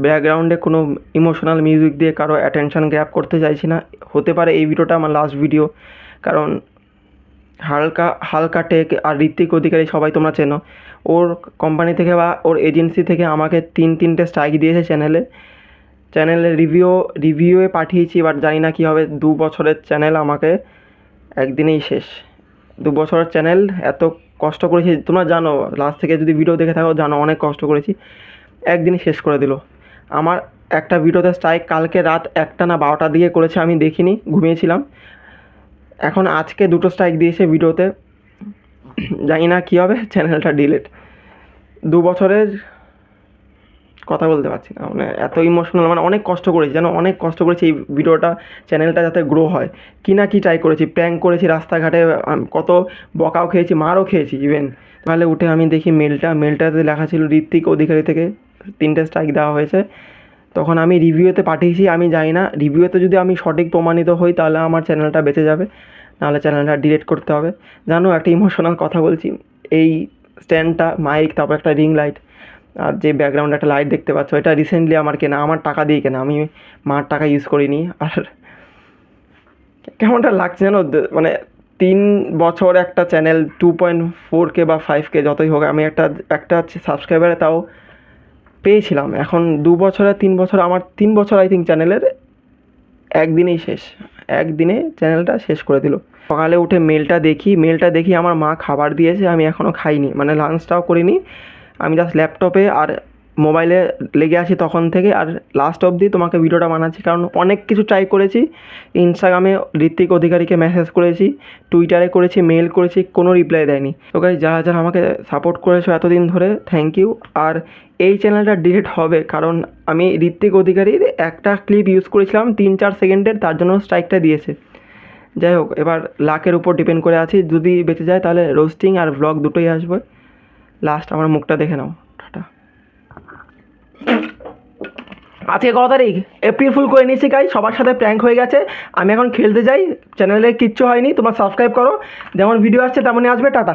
ব্যাকগ্রাউন্ডে কোনো emotional music দিয়ে কারো অ্যাটেনশন গ্র্যাব করতে চাইছি না। হতে পারে এই ভিডিওটা আমার লাস্ট ভিডিও, কারণ হালকা টেক আর ঋত্বিক অধিকারী সবাই তোমরা চেনো। ওর কোম্পানি থেকে বা ওর এজেন্সি থেকে আমাকে তিনটে স্ট্রাইক দিয়েছে চ্যানেলে রিভিউয়ে পাঠিয়েছি, বাট জানি না কী হবে। 2 বছরের চ্যানেল আমাকে একদিনেই শেষ। 2 বছরের চ্যানেল, এত কষ্ট করেছি তোমরা জানো, লাস্ট থেকে যদি ভিডিও দেখে থাকো জানো অনেক কষ্ট করেছি, একদিনই শেষ করে দিল। আমার একটা ভিডিওতে স্ট্রাইক কালকে রাত 1টা না 12টার দিকে করেছে, আমি দেখিনি, ঘুমিয়েছিলাম। এখন আজকে 2টো স্ট্রাইক দিয়েছে ভিডিওতে, জানি না কী হবে, চ্যানেলটা ডিলিট। 2 বছরের কথা বলতে পারছি না, মানে এত ইমোশনাল, মানে অনেক কষ্ট করেছি জানো, অনেক কষ্ট করেছি এই ভিডিওটা, চ্যানেলটা যাতে গ্রো হয়। কী না কী ট্রাই করেছি, প্র্যাঙ্ক করেছি রাস্তাঘাটে, কত বকাও খেয়েছি, মারও খেয়েছি ইভেন। তাহলে উঠে আমি দেখি মেলটাতে লেখা ছিল ঋত্বিক অধিকারী থেকে 3টে স্ট্রাইক দেওয়া হয়েছে। তখন আমি রিভিউতে পাঠিয়েছি, আমি জানি না রিভিউতে যদি আমি সঠিক প্রমাণিত হই তাহলে আমার চ্যানেলটা বেঁচে যাবে, নাহলে চ্যানেলটা ডিলিট করতে হবে। জানো একটা ইমোশনাল কথা বলছি, এই স্ট্যান্ডটা, মাইক, তারপর একটা রিং লাইট, আর যে ব্যাকগ্রাউন্ডে একটা লাইট দেখতে পাচ্ছ, এটা রিসেন্টলি আমার কেনা, আমার টাকা দিয়ে কেনা, আমি মার টাকা ইউজ করিনি। আর কেমনটা লাগছে জানো, মানে 3 বছর একটা চ্যানেল 2.4K বা 5K যতই হোক, আমি একটা সাবস্ক্রাইবারে তাও পেয়েছিলাম। এখন 2 বছর আর 3 বছর, আমার 3 বছর আই থিঙ্ক চ্যানেলের একদিনেই শেষ, একদিনে চ্যানেলটা শেষ করে দিল। সকালে উঠে মেলটা দেখি আমার মা খাবার দিয়েছে, আমি এখনও খাইনি, মানে লাঞ্চটাও করিনি। আমি জাস্ট ল্যাপটপে আর মোবাইলে লেগে আছি তখন থেকে, আর লাস্ট অবধি তোমাকে ভিডিওটা বানাচ্ছি, কারণ অনেক কিছু ট্রাই করেছি। ইনস্টাগ্রামে ঋত্বিক অধিকারীকে মেসেজ করেছি, টুইটারে করেছি, মেল করেছি, কোনো রিপ্লাই দেয়নি। তো গাইস, যারা আমাকে সাপোর্ট করেছো এতদিন ধরে, থ্যাংক ইউ। আর এই চ্যানেলটা ডিলিট হবে, কারণ আমি ঋত্বিক অধিকারীর একটা ক্লিপ ইউজ করেছিলাম 3-4 সেকেন্ডের, তার জন্য স্ট্রাইকটা দিয়েছে। যাই হোক, এবার লাকের উপর ডিপেন্ড করে আছি, যদি বেঁচে যায় তাহলে রোস্টিং আর ব্লগ দুটোই আসবে। লাস্ট আমার মুখটা দেখে নাও, টাটা। আজকে কত তারিখ? এপ্রিল ফুল করে নিয়েছি গাইস, সবার সাথে প্র্যাঙ্ক হয়ে গেছে। আমি এখন খেলতে যাই, চ্যানেলে কিচ্ছু হয়নি, তোমরা সাবস্ক্রাইব করো, যেমন ভিডিও আসছে তেমনই আসবে। টাটা।